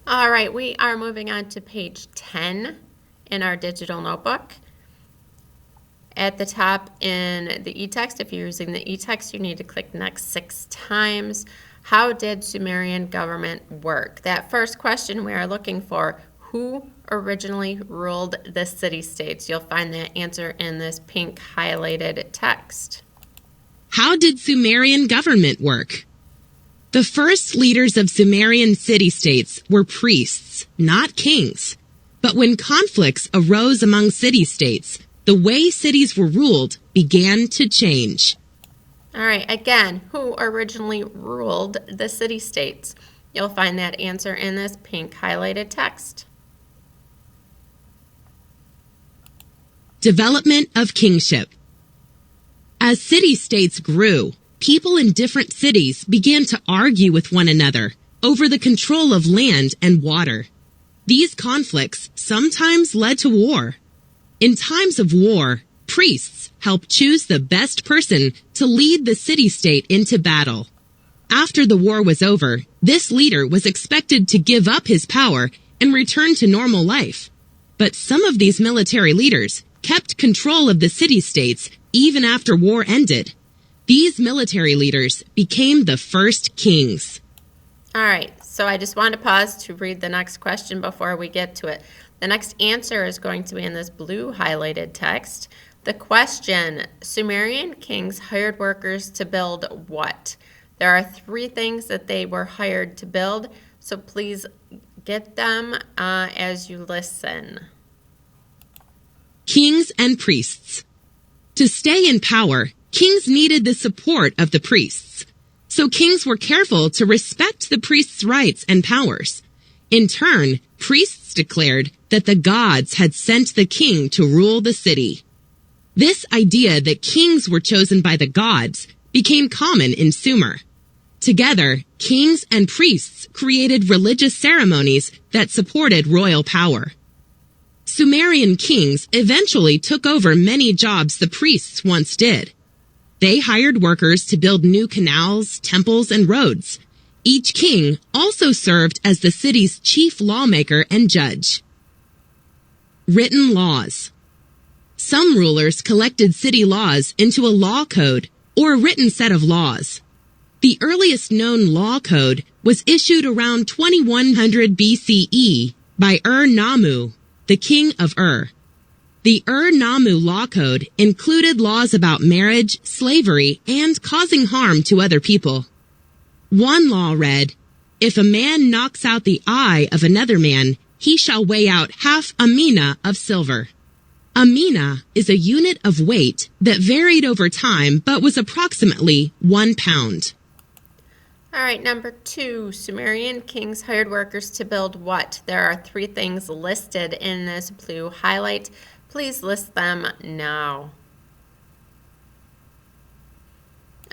All right, we are moving on to page 10 in our digital notebook. At the top in the e-text, if you're using the e-text, you need to click next 6 times. How did Sumerian government work? That first question we are looking for, who originally ruled the city-states? You'll find that answer in this pink highlighted text. How did Sumerian government work? The first leaders of Sumerian city-states were priests, not kings. But when conflicts arose among city-states, the way cities were ruled began to change. All right, again, who originally ruled the city-states? You'll find that answer in this pink highlighted text. Development of kingship. As city-states grew, people in different cities began to argue with one another over the control of land and water. These conflicts sometimes led to war. In times of war, priests helped choose the best person to lead the city-state into battle. After the war was over, this leader was expected to give up his power and return to normal life. But some of these military leaders kept control of the city-states even after war ended. These military leaders became the first kings. All right, so I just want to pause to read the next question before we get to it. The next answer is going to be in this blue highlighted text. The question, Sumerian kings hired workers to build what? There are 3 things that they were hired to build, so please get them as you listen. Kings and priests. To stay in power, kings needed the support of the priests. So kings were careful to respect the priests' rights and powers. In turn, priests declared that the gods had sent the king to rule the city. This idea that kings were chosen by the gods became common in Sumer. Together, kings and priests created religious ceremonies that supported royal power. Sumerian kings eventually took over many jobs the priests once did. They hired workers to build new canals, temples, and roads. Each king also served as the city's chief lawmaker and judge. Written laws. Some rulers collected city laws into a law code or a written set of laws. The earliest known law code was issued around 2100 BCE by Ur-Nammu, the king of Ur. The Ur-Nammu law code included laws about marriage, slavery, and causing harm to other people. One law read, "If a man knocks out the eye of another man, he shall weigh out half a mina of silver." A mina is a unit of weight that varied over time but was approximately 1 pound. All right, number 2, Sumerian kings hired workers to build what? There are 3 things listed in this blue highlight. Please list them now.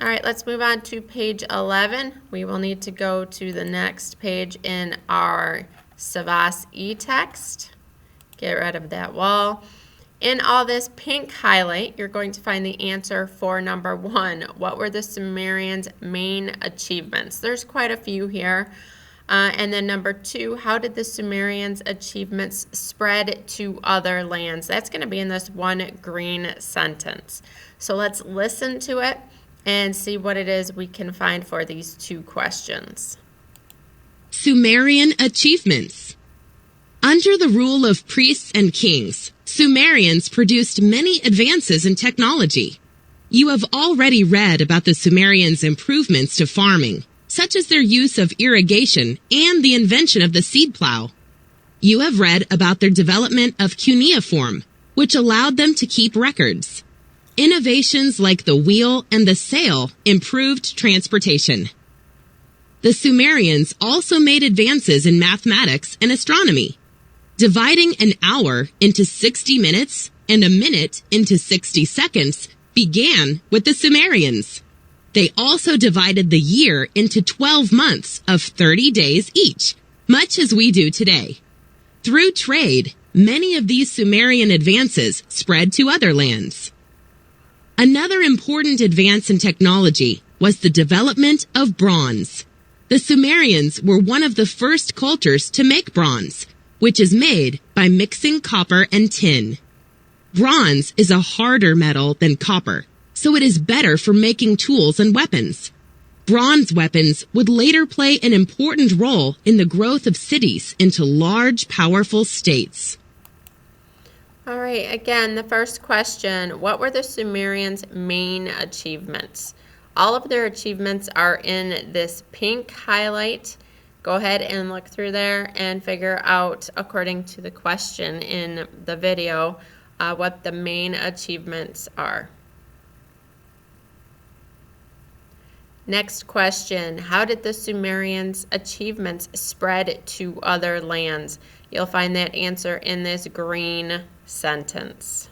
All right, let's move on to page 11. We will need to go to the next page in our Savas e-text. Get rid of that wall. In all this pink highlight, you're going to find the answer for number 1. What were the Sumerians' main achievements? There's quite a few here. And then number 2, how did the Sumerians' achievements spread to other lands? That's going to be in this one green sentence. So let's listen to it and see what it is we can find for these 2 questions. Sumerian achievements. Under the rule of priests and kings, Sumerians produced many advances in technology. You have already read about the Sumerians' improvements to farming, such as their use of irrigation and the invention of the seed plow. You have read about their development of cuneiform, which allowed them to keep records. Innovations like the wheel and the sail improved transportation. The Sumerians also made advances in mathematics and astronomy. Dividing an hour into 60 minutes and a minute into 60 seconds began with the Sumerians. They also divided the year into 12 months of 30 days each, much as we do today. Through trade, many of these Sumerian advances spread to other lands. Another important advance in technology was the development of bronze. The Sumerians were one of the first cultures to make bronze, which is made by mixing copper and tin. Bronze is a harder metal than copper, so it is better for making tools and weapons. Bronze weapons would later play an important role in the growth of cities into large, powerful states. All right, again, the first question, what were the Sumerians' main achievements? All of their achievements are in this pink highlight. Go ahead and look through there and figure out, according to the question in the video, what the main achievements are. Next question, how did the Sumerians' achievements spread to other lands? You'll find that answer in this green sentence.